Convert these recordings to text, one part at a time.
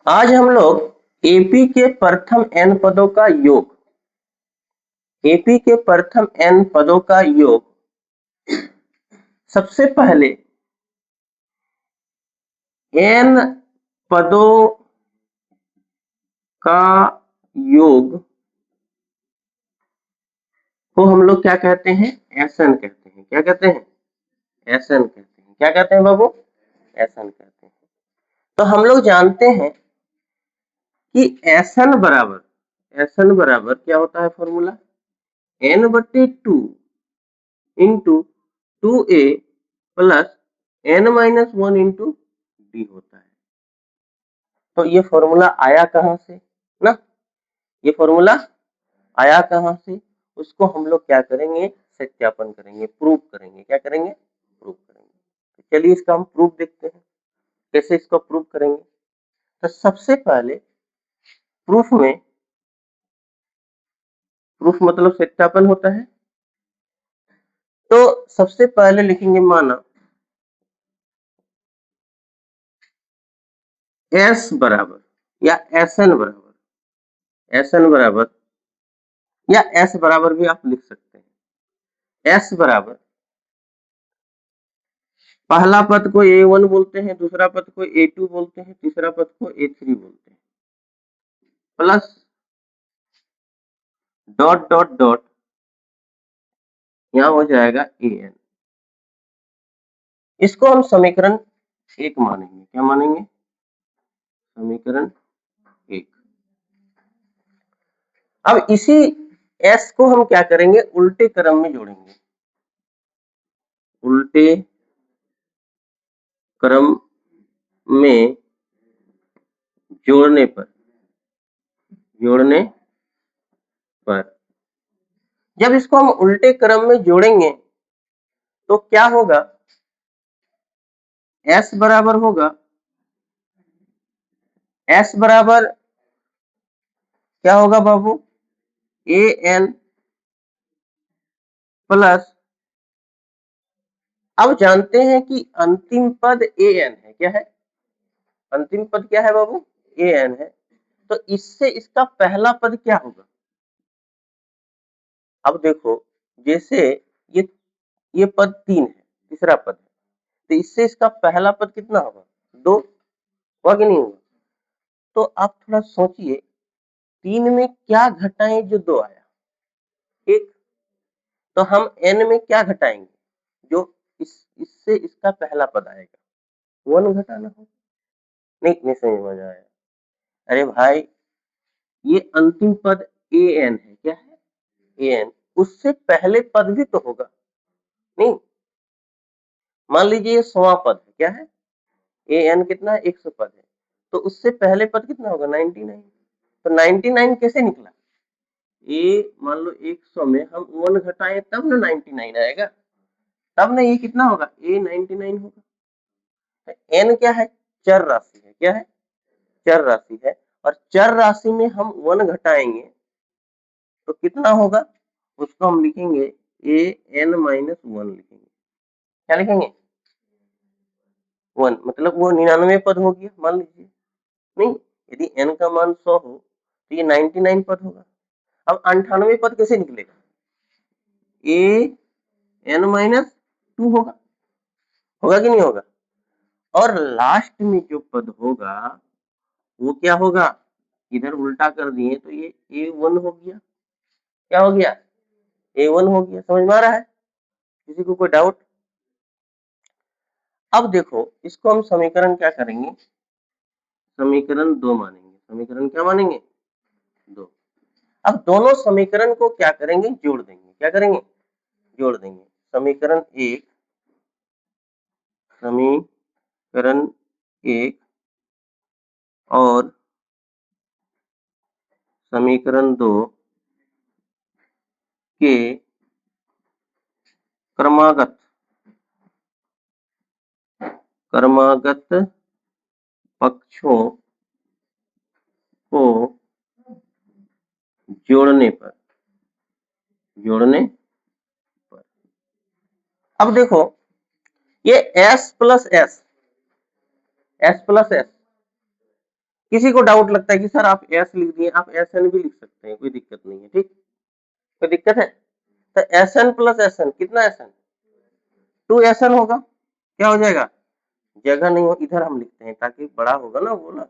आज हम लोग एपी के प्रथम n पदों का योग, एपी के प्रथम n पदों का योग, सबसे पहले n पदों का योग को हम लोग क्या कहते हैं? एसएन कहते हैं। क्या कहते हैं? एसएन कहते हैं। क्या कहते हैं बाबू? एसएन कहते हैं। तो हम लोग जानते हैं कि एसएन बराबर क्या होता है formula? n/2 into 2a plus n-1 into D होता है। तो ये फॉर्मूला आया कहां से ना? ये फॉर्मूला आया कहां से? उसको हम लोग क्या करेंगे? सत्यापन करेंगे, प्रूफ करेंगे। क्या करेंगे? प्रूफ करेंगे। तो चलिए इसका हम प्रूफ देखते हैं, कैसे इसको प्रूफ करेंगे। तो सबसे पहले प्रूफ मतलब सत्यापन होता है। तो सबसे पहले लिखेंगे माना एस बराबर या एसएन बराबर या एस बराबर भी आप लिख सकते हैं। एस बराबर पहला पद को A1 बोलते हैं, दूसरा पद को A2 बोलते हैं, तीसरा पद को A3 बोलते हैं, प्लस डॉट डॉट डॉट यहां हो जाएगा AN। इसको हम समीकरण 1 मानेंगे। क्या मानेंगे? समीकरण 1। अब इसी S को हम क्या करेंगे? उल्टे क्रम में जोड़ेंगे। उल्टे क्रम में जोड़ने पर जब इसको हम उल्टे क्रम में जोड़ेंगे तो क्या होगा? S बराबर होगा, S बराबर क्या होगा बाबू? AN प्लस, अब जानते हैं कि अंतिम पद AN है। क्या है? अंतिम पद क्या है बाबू? AN है। तो इससे इसका पहला पद क्या होगा? अब देखो, जैसे ये पद 3 है, तीसरा पद है, तो इससे इसका पहला पद कितना होगा? 2 होगा कि नहीं होगा? तो आप थोड़ा सोचिए, 3 में क्या घटाएं जो 2 आया? 1। तो हम n में क्या घटाएंगे? जो इससे इसका पहला पद आएगा, 1 घटाना होगा। नहीं समझ में आया? अरे भाई, ये अंतिम पद AN है। क्या है? AN। उससे पहले पद भी तो होगा। नहीं, मान लीजिए ये 100वां पद है। क्या है? AN कितना है? 100 पद है। तो उससे पहले पद कितना होगा? 99। तो 99 कैसे निकला? मान लो 100 में हम 1 घटाएं तब ना 99 आएगा, तब ना ये कितना होगा? 99 होगा। n क्या है? चर राशि है। क्या है? चर राशि है। और चर राशि में हम 1 घटाएंगे तो कितना होगा? उसको हम लिखेंगे AN-1 लिखेंगे। क्या लिखेंगे? 1। मतलब वो 99 पद हो गया मान लीजिए। नहीं, यदि n का मान 100 हो तो ये 99 पद होगा। अब 98 पद कैसे निकलेगा? AN-2 होगा कि नहीं होगा? और लास्ट में जो पद होगा वो क्या होगा? इधर उल्टा कर दिए तो ये A1 हो गया। क्या हो गया? A1 हो गया। समझ में आ रहा है? किसी को कोई डाउट? अब देखो, इसको हम समीकरण क्या करेंगे? समीकरण 2 मानेंगे। समीकरण क्या मानेंगे? 2। अब दोनों समीकरण को क्या करेंगे? जोड़ देंगे। क्या करेंगे? जोड़ देंगे। समीकरण 1 और समीकरण 2 के क्रमागत पक्षों को जोड़ने पर अब देखो, ये S प्लस S किसी को डाउट लगता है कि सर आप एस लिख दिए, आप एस एन भी लिख सकते हैं, कोई दिक्कत नहीं है, ठीक, कोई दिक्कत है? तो S N plus S N कितना एस एन, 2 होगा, क्या हो जाएगा, जगह नहीं हो इधर हम लिखते हैं ताकि बड़ा होगा ना वो ना,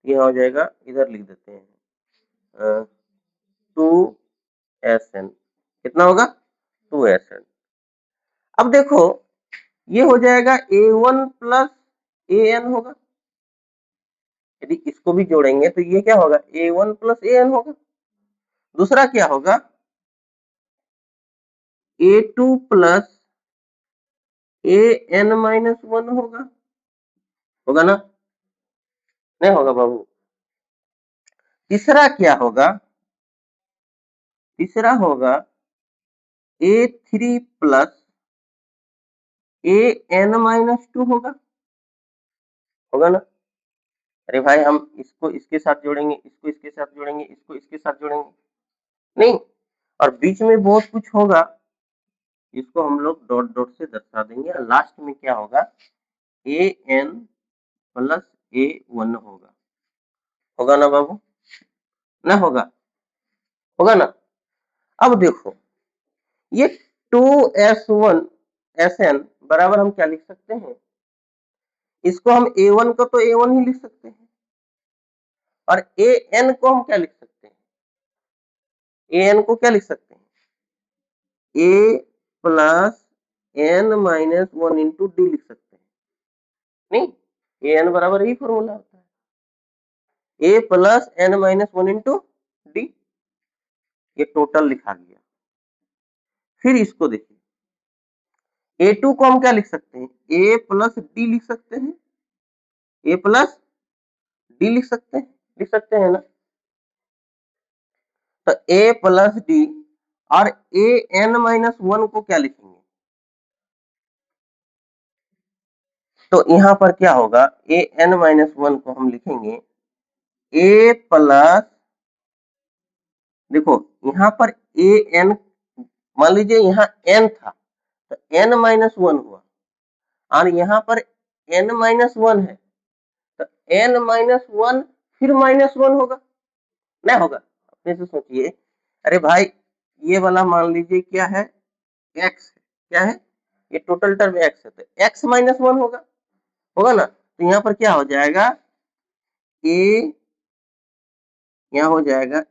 ये हो जाएगा, इधर लिख देते हैं 2 SN, कितना होगा 2 SN। अब देखो ये हो जाएगा A1 प्लस AN होगा, यदि इसको भी जोड़ेंगे तो ये क्या होगा, A1 प्लस AN होगा। दूसरा क्या होगा, A2 प्लस AN माइनस 1 होगा, होगा ना, नहीं होगा बाबू। तीसरा क्या होगा, तीसरा होगा A3 प्लस AN माइनस 2 होगा, होगा ना। अरे भाई हम इसको इसके साथ जोड़ेंगे, इसको इसके साथ जोड़ेंगे, इसको इसके साथ जोड़ेंगे, नहीं, और बीच में बहुत कुछ होगा, इसको हम लोग डॉट डॉट से दर्शा देंगे, और लास्ट में क्या होगा, AN प्लस A1 होगा, होगा ना बाबू, ना होगा, होगा ना। अब देखो ये 2S1 SN बराबर हम क्या लिख सकते हैं, इसको हम A1 को तो A1 ही लिख सकते हैं, और AN को हम क्या लिख सकते हैं, AN को क्या लिख सकते हैं, A plus N minus 1 into D लिख सकते हैं, नहीं, AN बराबर यही फॉर्मूला होता है, A plus N minus 1 into D, ये टोटल लिखा गया। फिर इसको देखिए, A2 को हम क्या लिख सकते हैं, A प्लस डी लिख सकते हैं, A प्लस डी लिख सकते हैं ना। तो A प्लस डी और AN माइनस 1 को क्या लिखेंगे, तो यहाँ पर क्या होगा, AN माइनस 1 को हम लिखेंगे A प्लस, देखो यहाँ पर AN, मान लीजिए यहाँ N था तो N माइनस 1 हुआ, और यहाँ पर N माइनस 1 है तो N माइनस 1 फिर माइनस 1 होगा, नहीं होगा, अपने से सोचिए। अरे भाई ये वाला मान लीजिए क्या है, x है, क्या है, ये टोटल टर्म x है, तो x माइनस 1 होगा, होगा ना। तो यहाँ पर क्या हो जाएगा, a, यहाँ हो जाएगा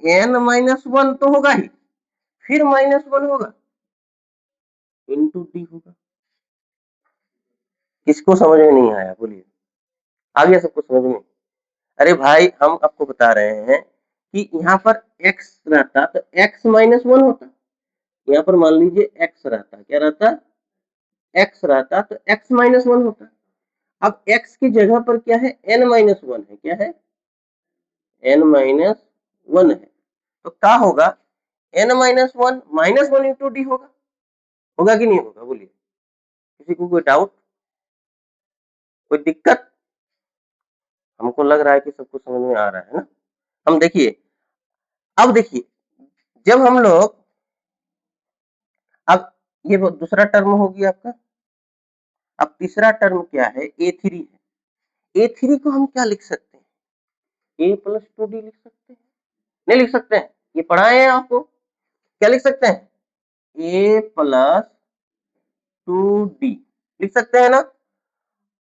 n माइनस 1 तो होगा ही, फिर माइनस 1 होगा, इंटू डी होगा। किसको समझ में नहीं आया बोलिए, आ गया सबको समझ में। अरे भाई हम आपको बता रहे हैं कि यहाँ पर x रहता तो x माइनस 1 होता, यहाँ पर मान लीजिए x रहता, क्या रहता, x रहता तो x माइनस 1 होता। अब x की जगह पर क्या है, n माइनस 1 है, क्या है, n माइनस 1 है, तो क्या होगा, n minus 1 minus 1 into D होगा, होगा कि नहीं होगा बोलिए, किसी को कोई डाउट, कोई दिक्कत, हमको लग रहा है कि सबको समझ में आ रहा है ना। हम देखिए, अब देखिए जब हम लोग, अब ये दूसरा टर्म हो गया आपका, अब तीसरा टर्म क्या है, A3 है, A3 को हम क्या लिख सकते हैं, A प्लस 2D लिख सकते हैं, नहीं लिख सकते हैं, ये पढ़ाए हैं आपको, क्या लिख सकते हैं, A प्लस 2D लिख सकते हैं ना।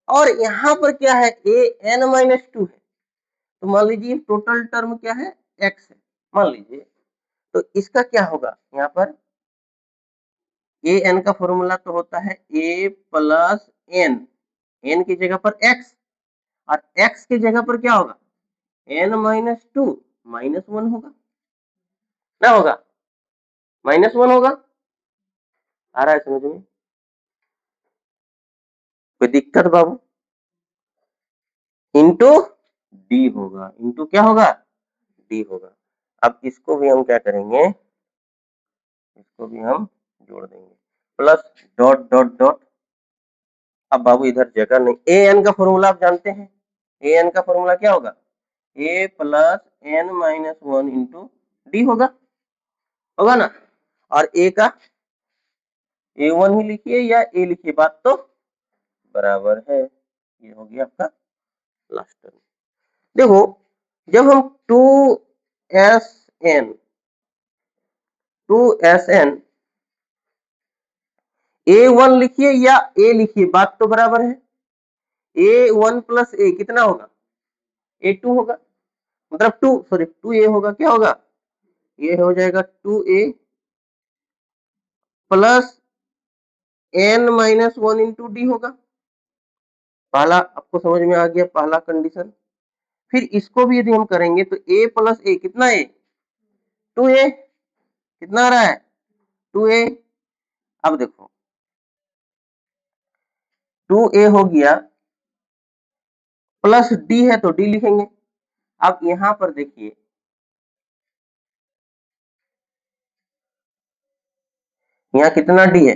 और यहाँ पर क्या है, AN माइनस 2 है, तो मान लीजिए टोटल टर्म क्या है, x है, मान लीजिए, तो इसका क्या होगा, यहाँ पर AN का फॉर्मूला तो होता है A प्लस n की जगह पर x, और x की जगह पर क्या होगा, n माइनस 2 माइनस 1 होगा, ना होगा, माइनस 1 होगा, आ रहा है समझ में, कोई दिक्कत बाबू, इंटू डी होगा, इंटू क्या होगा, डी होगा। अब इसको भी हम क्या करेंगे, इसको भी हम जोड़ देंगे, प्लस डॉट डॉट डॉट, अब बाबू इधर जगह नहीं, ए एन का फॉर्मूला आप जानते हैं, ए एन का फॉर्मूला क्या होगा, A plus N minus 1 into D होगा, होगा ना। और ए का A1 ही लिखिए या ए लिखिए, बात तो बराबर है। ये हो गया आपका लास्ट टर्म। देखो जब हम 2SN A1 लिखिए या A लिखिए, बात तो बराबर है। A1 प्लस A कितना होगा? A2 होगा, मतलब 2A होगा, क्या होगा? ये हो जाएगा 2A plus N-1 into D होगा। पहला आपको समझ में आ गया, पहला कंडीशन। फिर इसको भी यदि हम करेंगे तो A प्लस A कितना है? 2A, कितना आ रहा है? 2A। अब देखो 2A हो गया, प्लस D है तो D लिखेंगे। अब यहां पर देखिए, यहाँ कितना D है?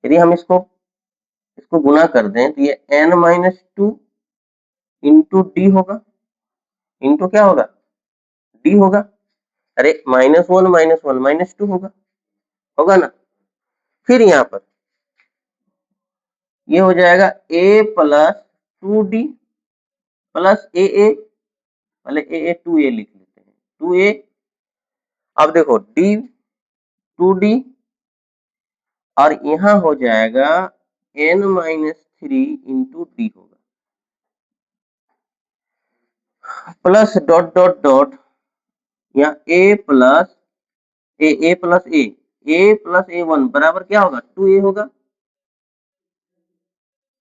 यदि हम इसको गुना कर दें तो ये N-2 इंटू डी होगा, इंटू क्या होगा? डी होगा। अरे -1 -1 होगा ना। फिर यहाँ पर ये हो जाएगा A plus 2D plus AA, पहले AA 2A लिख लेते हैं, 2A। अब देखो D 2D और यहाँ हो जाएगा N-3 इंटू डी होगा, प्लस डॉट डॉट डॉट यहाँ A plus A plus A plus A1 बराबर क्या होगा? 2A होगा,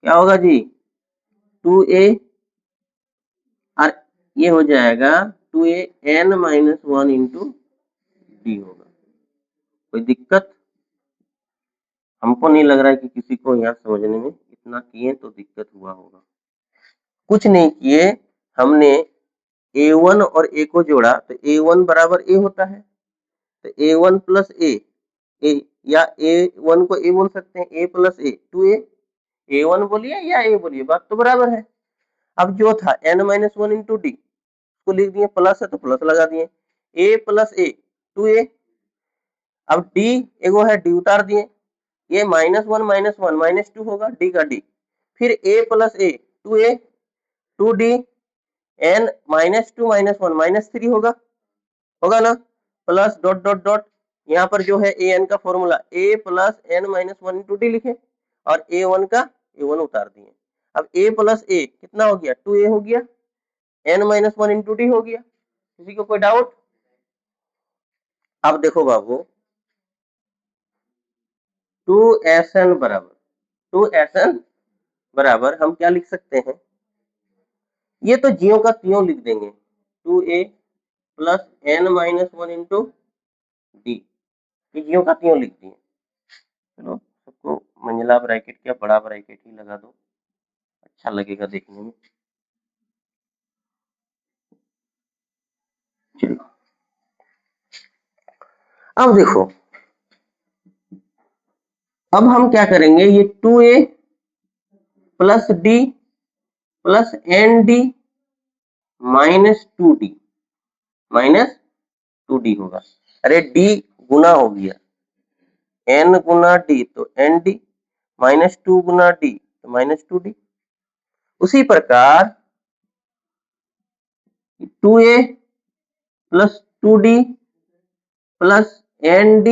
क्या होगा जी? 2A। और ये हो जाएगा 2A N-1 इंटू डी होगा। कोई दिक्कत? हमको नहीं लग रहा है कि किसी को यहाँ समझने में, इतना किए तो दिक्कत हुआ होगा। कुछ नहीं किए, हमने A1 और A को जोड़ा तो A1 बराबर A होता है, तो A1 प्लस A, या A1 को A बोल सकते हैं, A plus A 2A, A1 बोलिए या A बोलिए, बात तो बराबर है। अब जो था N-1 इंटू डी को लिख दिए, प्लस है तो प्लस लगा दिए, A प्लस A 2A। अब D एगो है, D उतार दिए, ये -1 -1 -2 होगा, D का D। फिर A plus A 2A 2D N -2 -1 -3 होगा ना, प्लस डॉट डॉट डॉट। यहाँ पर जो है ए एन का formula A plus N-1 into D लिखे और A1 का A1 उतार दिए। अब A प्लस A कितना हो गया? 2A हो गया, N-1 इंटू डी हो गया। किसी को कोई डाउट? अब देखो बाबू 2SN बराबर हम क्या लिख सकते हैं? ये तो जियो का त्यों लिख देंगे, 2A plus N-1 into D, ये जियो का त्यों लिख दिए। चलो सबको मंझला ब्रैकेट क्या बड़ा ब्रैकेट ही लगा दो, अच्छा लगेगा देखने में। चलो अब देखो, अब हम क्या करेंगे, ये 2A plus D plus ND minus 2D होगा। अरे D गुना हो गया N गुना D तो ND, -2 गुना D तो -2D। उसी प्रकार 2A plus 2D plus ND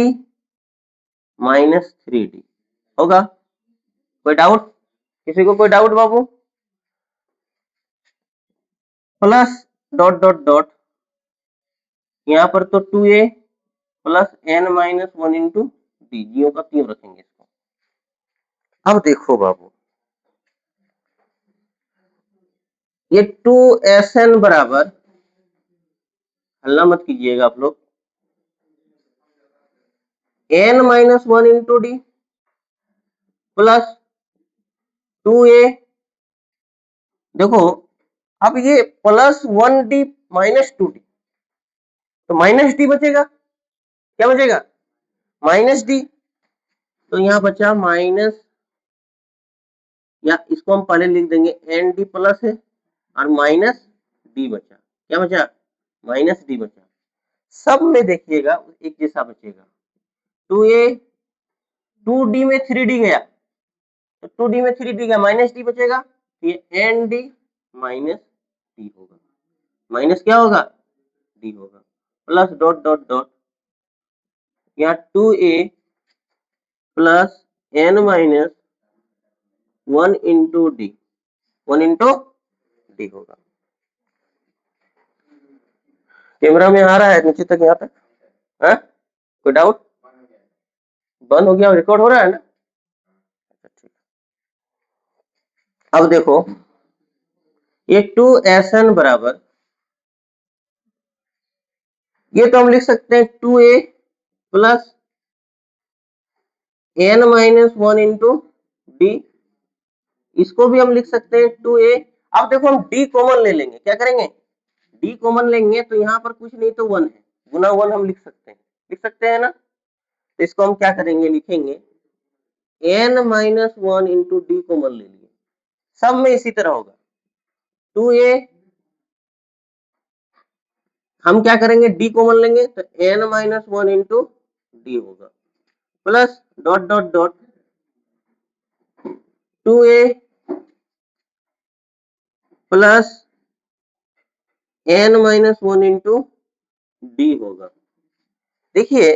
-3D होगा। कोई डाउट? किसी को कोई डाउट बाबू? प्लस डॉट डॉट डॉट, यहाँ पर तो 2A plus N-1 into D, जियो का त्यों रखेंगे इसको। अब देखो बाबू, ये 2SN बराबर, हल्ला मत कीजिएगा आप लोग, N-1 into D plus 2A। देखो अब ये प्लस 1D माइनस 2D, तो माइनस डी बचेगा, क्या बचेगा? Minus D. तो यहाँ बचा माइनस, या इसको हम पहले लिख देंगे ND प्लस है और माइनस डी बचा, क्या बचा? माइनस डी बचा। सब में देखिएगा एक जैसा बचेगा। 2A 2D में 3D गया, तो 2D में 3D गया, माइनस डी बचेगा, ये ND माइनस डी होगा। माइनस क्या होगा, डी होगा, प्लस डॉट डॉट डॉट यहाँ 2a plus n minus 1 into D, 1 into D होगा। कैमरा में आ रहा है नीचे तक, यहाँ तक है? कोई डाउट? बंद हो गया, रिकॉर्ड हो रहा है ना? ठीक। अब देखो ये 2SN बराबर, ये तो हम लिख सकते हैं 2a plus n minus 1 into D, इसको भी हम लिख सकते हैं 2a। अब देखो हम d कॉमन ले लेंगे, क्या करेंगे, d कॉमन लेंगे तो यहाँ पर कुछ नहीं तो 1 है, गुना 1 हम लिख सकते हैं ना। तो इसको हम क्या करेंगे, लिखेंगे n minus 1 into D common ले लिए, सब में इसी तरह होगा 2a, हम क्या करेंगे d कॉमन लेंगे तो n माइनस 1 इंटू डी होगा, plus dot dot dot 2a plus n minus 1 into D होगा। देखिए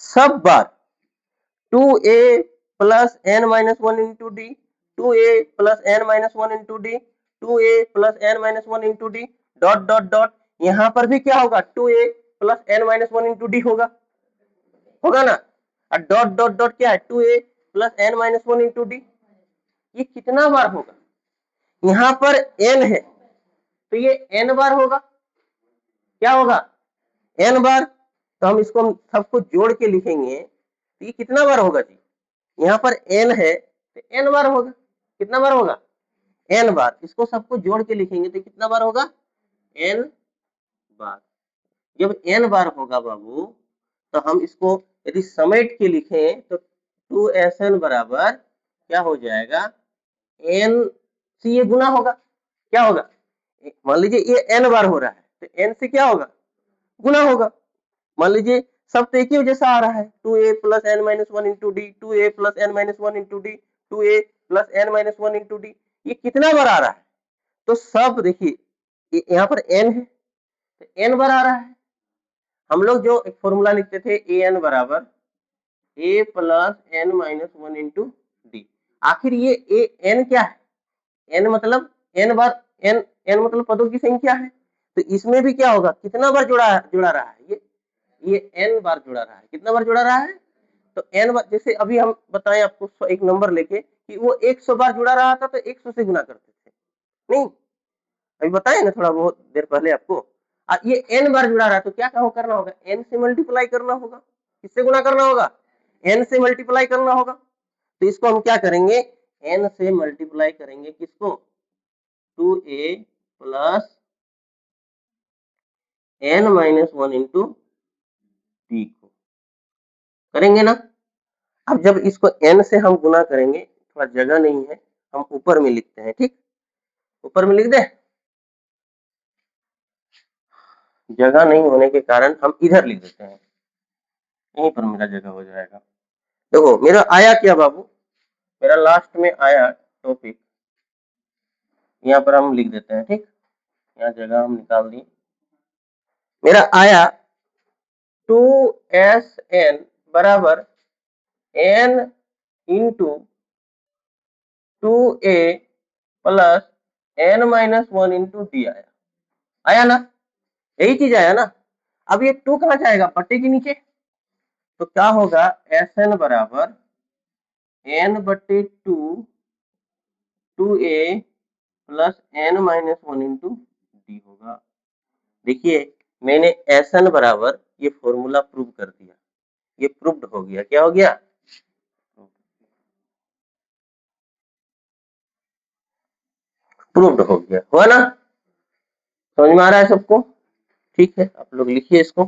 सब बार 2a plus n minus 1 into D, 2a plus n minus 1 into D, 2a plus n minus 1 into D, dot dot dot, यहाँ पर भी क्या होगा 2a plus n minus 1 into D होगा ना, और डॉट डॉट डॉट क्या है 2a plus n minus 1 into D, ये कितना बार होगा, यहाँ पर n है तो ये n बार होगा, क्या होगा n बार, तो हम इसको सबको जोड़ के लिखेंगे तो ये कितना बार होगा जी, यहाँ पर n है तो n बार होगा, कितना बार होगा n बार, इसको सबको जोड़ के लिखेंगे तो कितना बार होगा n बार। जब n बार होगा बाबू तो हम इसको यदि समेट के लिखें तो 2SN बराबर क्या हो जाएगा, n से ये गुना होगा, क्या होगा, मान लीजिए ये n बार हो रहा है तो n से क्या होगा, गुना होगा। मान लीजिए सब तो एक ही जैसा आ रहा है 2a plus n minus 1 into D, 2a plus n minus 1 into D, 2a plus n minus 1 into D, ये कितना बार आ रहा है, तो सब देखिए यहाँ पर n है तो n बार आ रहा है। हम लोग जो एक फॉर्मूला लिखते थे an बराबर a plus n minus 1 into D, आखिर ये n क्या है, n मतलब n बार, n मतलब पदों की संख्या है, तो इसमें भी क्या होगा, कितना बार जुड़ा रहा है, ये n बार जुड़ा रहा है, कितना बार जुड़ा रहा है, तो n बार, जैसे अभी हम बताएं आपको एक नंबर लेके कि वो 100 बार जुड़ा रहा था तो 100 से गुना करते थे, नहीं अभी बताए ना थोड़ा बहुत देर पहले आपको, ये n बार जुड़ा रहा है तो क्या करना होगा, n से मल्टीप्लाई करना होगा, किससे गुना करना होगा, n से मल्टीप्लाई करना होगा, तो इसको हम क्या करेंगे, n से मल्टीप्लाई करेंगे किसको, 2a plus n minus 1 into D को करेंगे ना। अब जब इसको n से हम गुना करेंगे, थोड़ा जगह नहीं है, हम ऊपर में लिखते हैं, ठीक, ऊपर में लिख दे, जगह नहीं होने के कारण हम इधर लिख देते हैं, यहीं पर मेरा जगह हो जाएगा। देखो मेरा आया क्या बाबू, मेरा लास्ट में आया टॉपिक, यहाँ पर हम लिख देते हैं, ठीक, यहाँ जगह हम निकाल दी, मेरा आया 2SN बराबर n into 2a plus n minus 1 into D आया ना, यही चीज आया ना। अब ये 2 कहाँ जाएगा, बट्टे के नीचे, तो क्या होगा SN बराबर n बट्टे 2 2a plus n minus 1 into D होगा। देखिए मैंने SN बराबर ये फॉर्मूला प्रूव कर दिया, ये प्रूव्ड हो गया, क्या हो गया, प्रूव्ड हो गया, हुआ ना, समझ में आ रहा है सबको, ठीक है आप लोग लिखिए इसको।